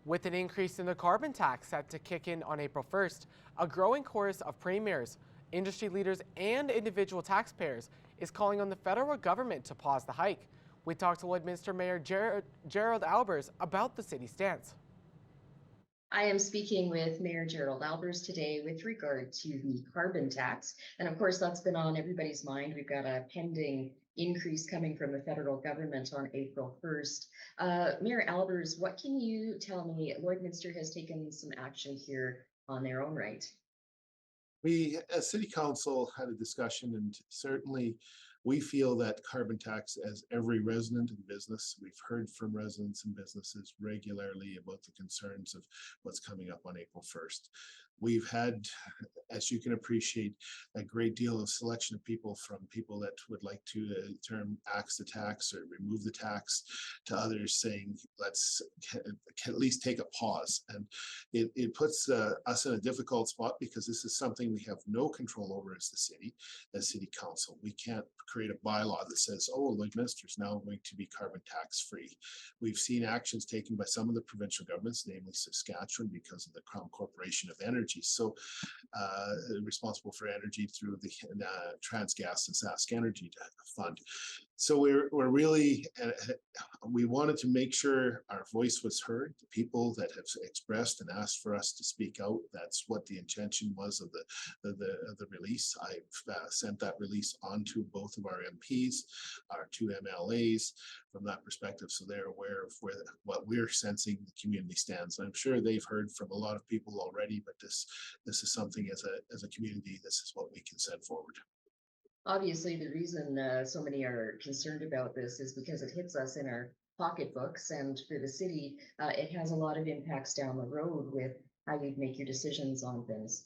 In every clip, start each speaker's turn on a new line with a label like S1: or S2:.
S1: With an increase in the carbon tax set to kick in on April 1st, a growing chorus of premiers, industry leaders, and individual taxpayers is calling on the federal government to pause the hike. We talked to Lloydminster Mayor Gerald Albers about the city's stance.
S2: I am speaking with Mayor Gerald Albers today with regard to the carbon tax. And of course, that's been on everybody's mind. We've got a pending increase coming from the federal government on April 1st. Mayor Albers, what can you tell me? Lloydminster has taken some action here on their own right.
S3: We, as City Council, had a discussion, and certainly we feel that carbon tax, as every resident and business, we've heard from residents and businesses regularly about the concerns of what's coming up on April 1st. We've had, as you can appreciate, a great deal of selection of people, from people that would like to term axe the tax or remove the tax, to others saying let's at least take a pause. And it puts us in a difficult spot, because this is something we have no control over as the city, as City Council. We can't create a bylaw that says, oh, Lloydminster is now going to be carbon tax free. We've seen actions taken by some of the provincial governments, namely Saskatchewan, because of the Crown Corporation of Energy. So responsible for energy through the Transgas and Sask Energy Fund. So we're really, we wanted to make sure our voice was heard. The people that have expressed and asked for us to speak out, that's what the intention was of the release. I've sent that release on to both of our MPs, our two MLAs, from that perspective, so they're aware of what we're sensing the community stands. And I'm sure they've heard from a lot of people already, but this is something as a community, this is what we can send forward.
S2: Obviously, the reason so many are concerned about this is because it hits us in our pocketbooks, and for the city, it has a lot of impacts down the road with how you make your decisions on things.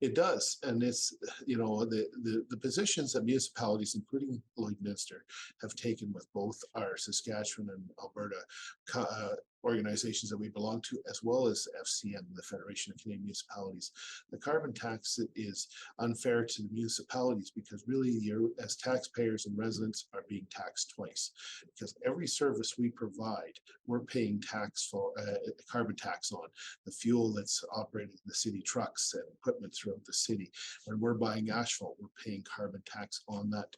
S3: It does, and it's, you know, the positions that municipalities, including Lloydminster, have taken with both our Saskatchewan and Alberta organizations that we belong to, as well as FCM, the Federation of Canadian Municipalities. The carbon tax is unfair to the municipalities, because really, you as taxpayers and residents are being taxed twice, because every service we provide, we're paying tax for carbon tax on the fuel that's operating in the city trucks and equipment throughout the city. When we're buying asphalt, we're paying carbon tax on that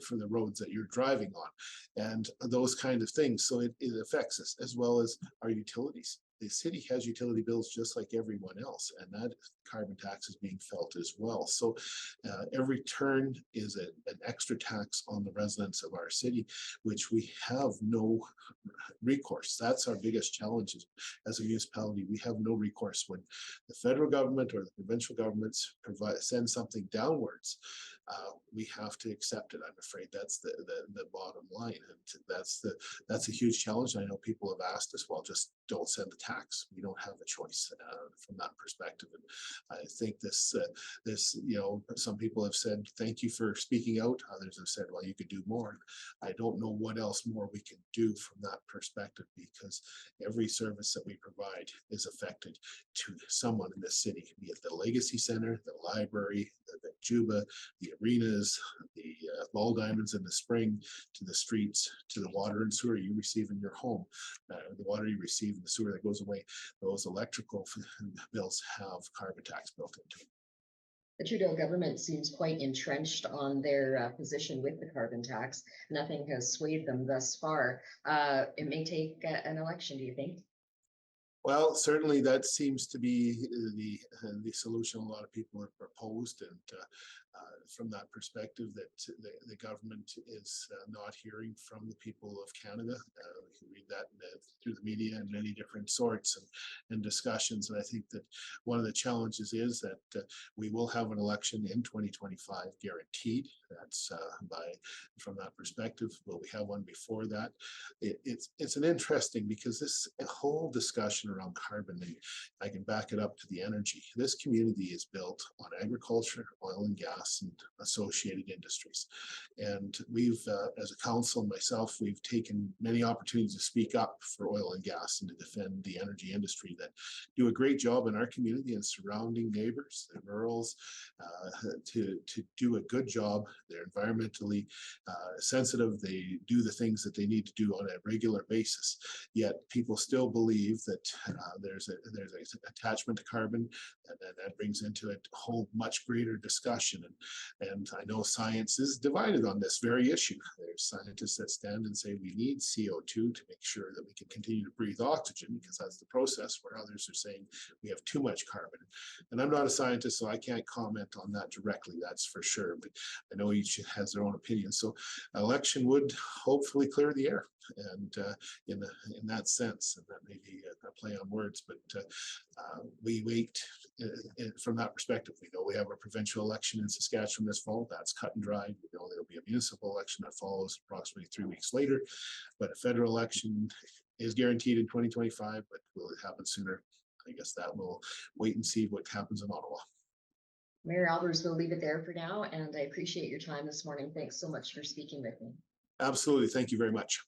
S3: for the roads that you're driving on, and those kind of things. So it affects us, as well as our utilities. The city has utility bills just like everyone else, and that carbon tax is being felt as well. So every turn is an extra tax on the residents of our city, which we have no recourse. That's our biggest challenge as a municipality. We have no recourse when the federal government or the provincial governments send something downwards. We have to accept it. I'm afraid that's the bottom line, and that's a huge challenge. I know people have asked us, well, just don't send the tax. We don't have a choice from that perspective. And I think this, you know, some people have said, thank you for speaking out. Others have said, well, you could do more. I don't know what else more we can do from that perspective, because every service that we provide is affected to someone in this city, be it the Legacy Center, the library, the Juba, the arenas, the ball diamonds in the spring, to the streets, to the water and sewer you receive in your home, the water you receive in the sewer that goes away. Those electrical bills have carbon tax built into them.
S2: The Trudeau government seems quite entrenched on their position with the carbon tax. Nothing has swayed them thus far. It may take an election, do you think?
S3: Well, certainly that seems to be the solution a lot of people have proposed, and from that perspective, that the government is not hearing from the people of Canada. We can read that through the media in many different sorts and discussions. And I think that one of the challenges is that we will have an election in 2025 guaranteed. That's from that perspective. Will we have one before that? It's an interesting, because this whole discussion around carbon, and I can back it up to the energy. This community is built on agriculture, oil and gas, gas and associated industries. And we've, as a council, myself, we've taken many opportunities to speak up for oil and gas and to defend the energy industry that do a great job in our community and surrounding neighbors, the rurals, to do a good job. They're environmentally sensitive. They do the things that they need to do on a regular basis. Yet people still believe that there's an attachment to carbon, and then that brings into it a whole much greater discussion. And I know science is divided on this very issue. There's scientists that stand and say we need CO2 to make sure that we can continue to breathe oxygen, because that's the process, where others are saying we have too much carbon. And I'm not a scientist, so I can't comment on that directly, that's for sure. But I know each has their own opinion. So election would hopefully clear the air, and in that sense, and that may be a play on words, but we wait from that perspective. We know we have a provincial election in Saskatchewan this fall. That's cut and dried. We know there'll be a municipal election that follows approximately 3 weeks later, but a federal election is guaranteed in 2025. But will it happen sooner? I guess that we'll wait and see what happens in Ottawa.
S2: Mayor Albers, we'll leave it there for now, and I appreciate your time this morning. Thanks so much for speaking with me.
S3: Absolutely. Thank you very much.